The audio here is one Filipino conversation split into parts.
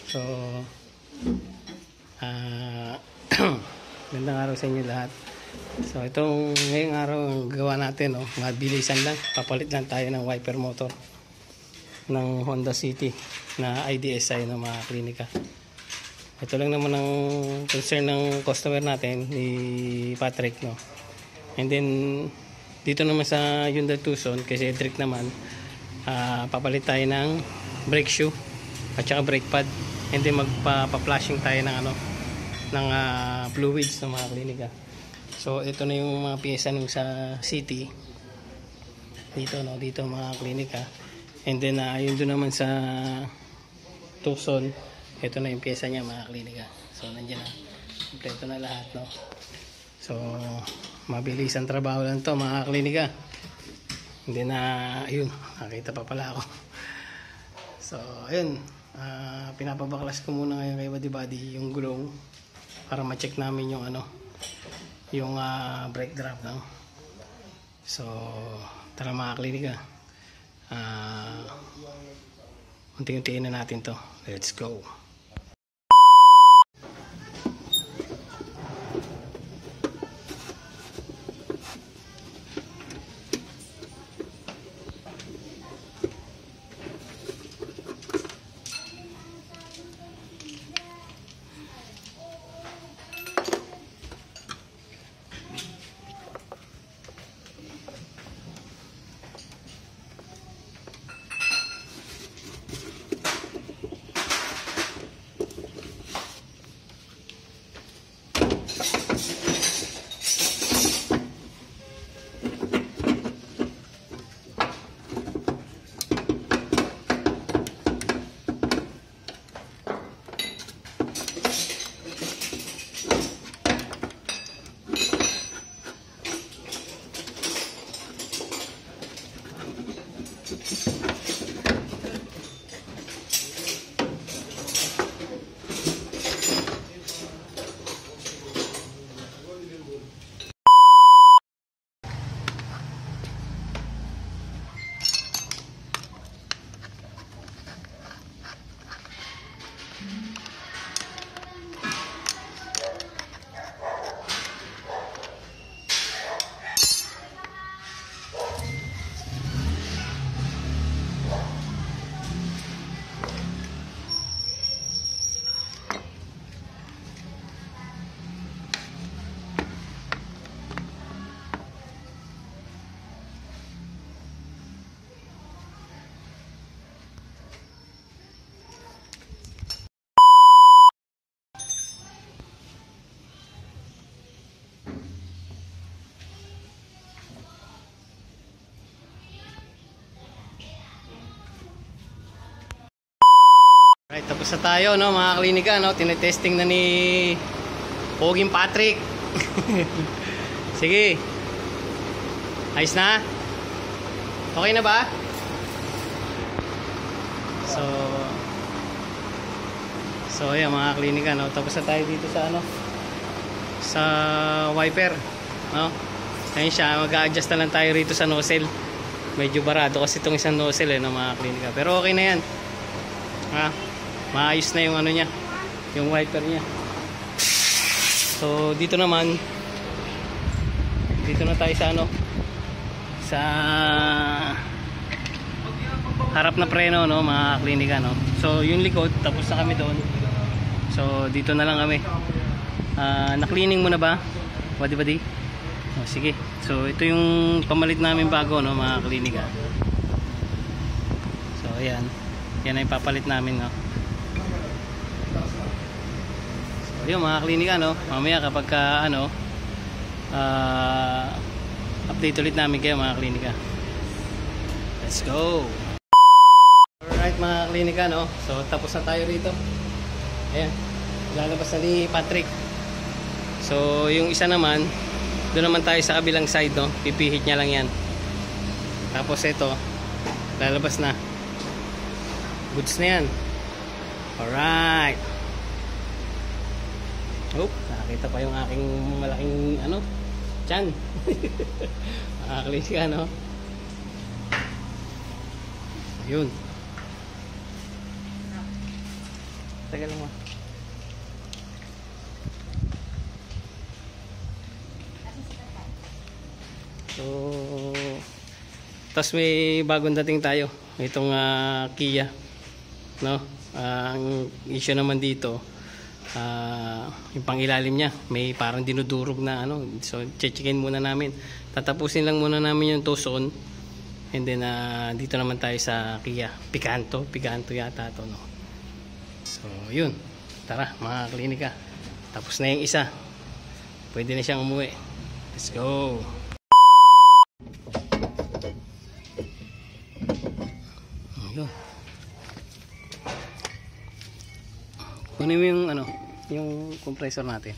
So, gandang araw sa inyo lahat. So, itong ngayong araw ang gawa natin, mabilisan lang. Papalit lang tayo ng wiper motor ng Honda City na IDSI ng mga klinika. Ito lang naman ang concern ng customer natin, ni Patrick, no? And then, dito naman sa Hyundai Tucson, kasi Cedric naman, papalit tayo ng brake shoe at saka brake pad. And then magpa-flashing tayo ng ng fluids ng mga klinika. So ito na yung mga piyesa nung sa city dito, dito mga klinika. And then yun doon naman sa Tucson, ito na yung piyesa niya mga klinika. So nandiyan na, kompleto na lahat, no? So mabilis ang trabaho lang to mga klinika. Hindi na, ayun, nakita pa pala ako. So ayun, pinapabaklas ko muna ngayon kay Buddy Buddy yung gulong para ma-check namin yung yung brake drop, no? So tara mga klinika, unti-untiin na natin to. Let's go. Right, tapos na tayo, no, mga klinika, no? Tinetesting na ni Poging Patrick. Sige. Ayos na? Okay na ba? So ayan mga klinika, no? Tapos na tayo dito sa sa wiper, no? Ayun siya, mag-a-adjust na lang tayo rito sa nozzle. Medyo barado kasi itong isang nozzle, no, mga klinika. Pero okay na yan. Maayos na yung niya, yung wiper niya. So dito naman, dito na tayo sa sa harap na preno, no, mga klinika, no. So yung likod, tapos na kami doon. So dito na lang kami. Na-cleaning mo na ba, Buddy Buddy? Sige. So ito yung pamalit namin bago, no, mga klinika. So ayan, yan ay papalit namin, no. Yun mga klinika, no, mamaya kapag update ulit namin kayo mga klinika. Let's go. Alright mga klinika, no, so tapos na tayo rito. Ayan, lalabas na ni Patrick. So yung isa naman, doon naman tayo sa kabilang side, no, pipihit niya lang yan. Tapos ito, lalabas na. Goods na yan. Alright. Oh, nakakita pa yung aking malaking tiyan. Nakakalinis ka, no? Ayun. Tagal mo. So, tapos may bagong dating tayo. Itong Kia, no? Ang issue naman dito, yung pangilalim niya, may parang dinudurog na ano. So, checkin muna namin. Tatapusin lang muna namin yung Tucson. And then, dito naman tayo sa Kia. Picanto yata to, no? So, yun. Tara, mga klinika. Tapos na yung isa. Pwede na siyang umuwi. Let's go! Ayun. Kunin mo yung ano, yung compressor natin.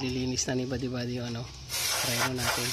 Nililinis na ni Badi yung ano, preno natin.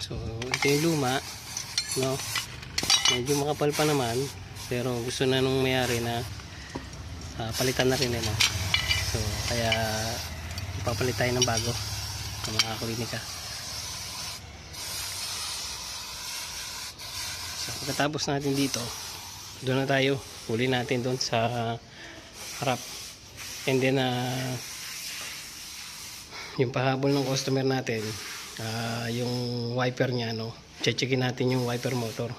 So ito yung luma, no? Medyo makapal pa naman, pero gusto na nung mayari na palitan na rin, no? So kaya ipapalit tayo ng bago ng mga klinika. So pagkatapos natin dito, doon na tayo, huli natin doon sa harap. And then yung pahabol ng customer natin, yung wiper niya, no, checkin natin yung wiper motor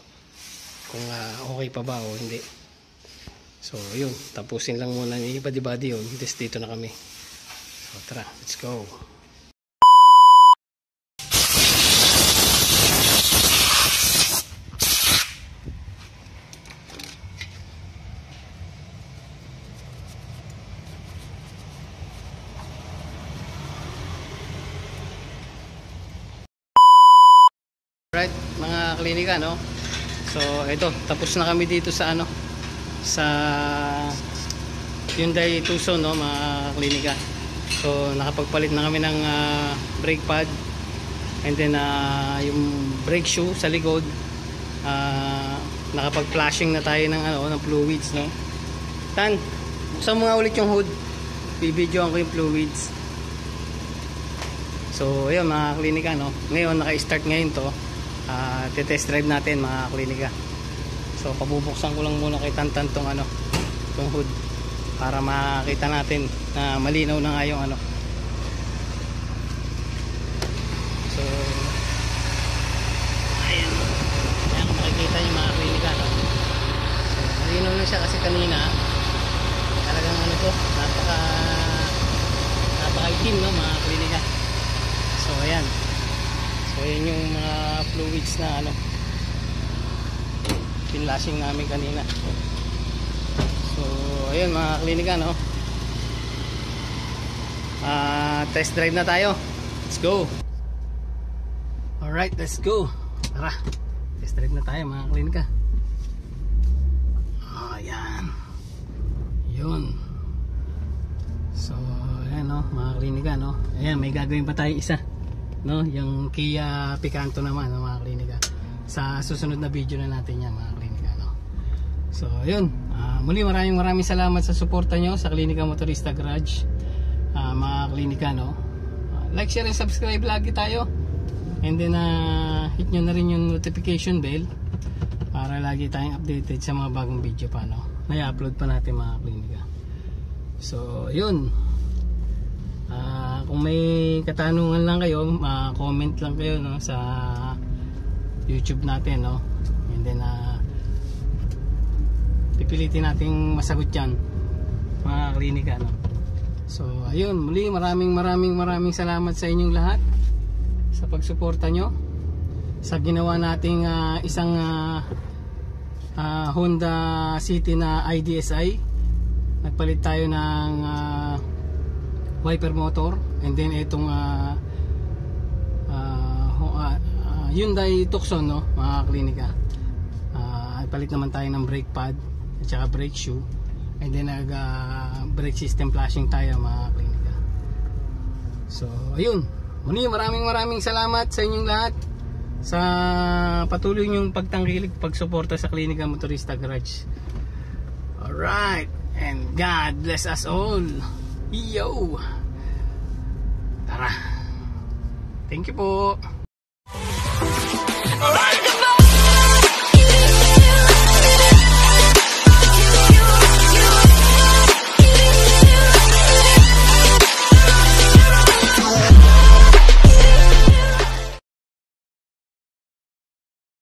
kung okay pa ba o hindi. So yun, tapusin lang muna ni Badi yun. Dito na kami. So tara, let's go. Right, mga klinika, no? So ito, tapos na kami dito sa ano, sa Hyundai Tucson, no, mga klinika. So nakapagpalit na kami ng brake pad, and then yung brake shoe sa likod, nakapag-flashing na tayo ng ano, ng fluids, no? Tan, buksan mo nga ulit yung hood. Bibidyoan ko yung fluids. So ayun, mga klinika, no? Ngayon naka-start ngayon to. Test drive natin, mga klinika. So pabubuksan ko lang muna kay Tantan tong ano, tong hood, para makita natin na malinaw na nga yung ano. So ayan, ayan, makikita nyo, mga klinika, no? So malinaw na siya kasi kanina talagang ano to, napaka-itim, no, mga klinika. So ayan. So yun yung mga fluids na ano, pinlashing namin kanina. So ayun, mga klinika, no, test drive na tayo. Let's go. Alright, let's go. Tara, test drive na tayo, mga klinika. Ayan, yun. So ayan, no, mga klinika, no. Ayan, may gagawin pa tayo isa, no, yung Kia Picanto naman, no, mga klinika. Sa susunod na video na natin yan, mga klinika, no. So yun, muli maraming salamat sa suporta nyo sa Klinika Motorista Garage, mga klinika, no. Like, share and subscribe lagi tayo, and then hit nyo na rin yung notification bell para lagi tayong updated sa mga bagong video pa, no, na i-upload pa natin, mga klinika. So yun, kung may katanungan lang kayo, comment lang kayo, no, sa YouTube natin, no, and then pipilitin nating masagot yan, mga klinika, no. So ayun, muli maraming salamat sa inyong lahat sa pagsuporta nyo. sa ginawa nating isang Honda City na IDSI. Nagpalit tayo ng wiper motor, and then itong Hyundai Tucson, no, mga klinika. Nagpalit naman tayo ng brake pad at saka brake shoe, and then brake system flashing tayo, mga klinika. So ayun, muli maraming salamat sa inyong lahat sa patuloy niyong pagtangkilik, pagsuporta sa Klinika Motorista Garage. Alright, and God bless us all. Yo, tara, thank you po. Alright.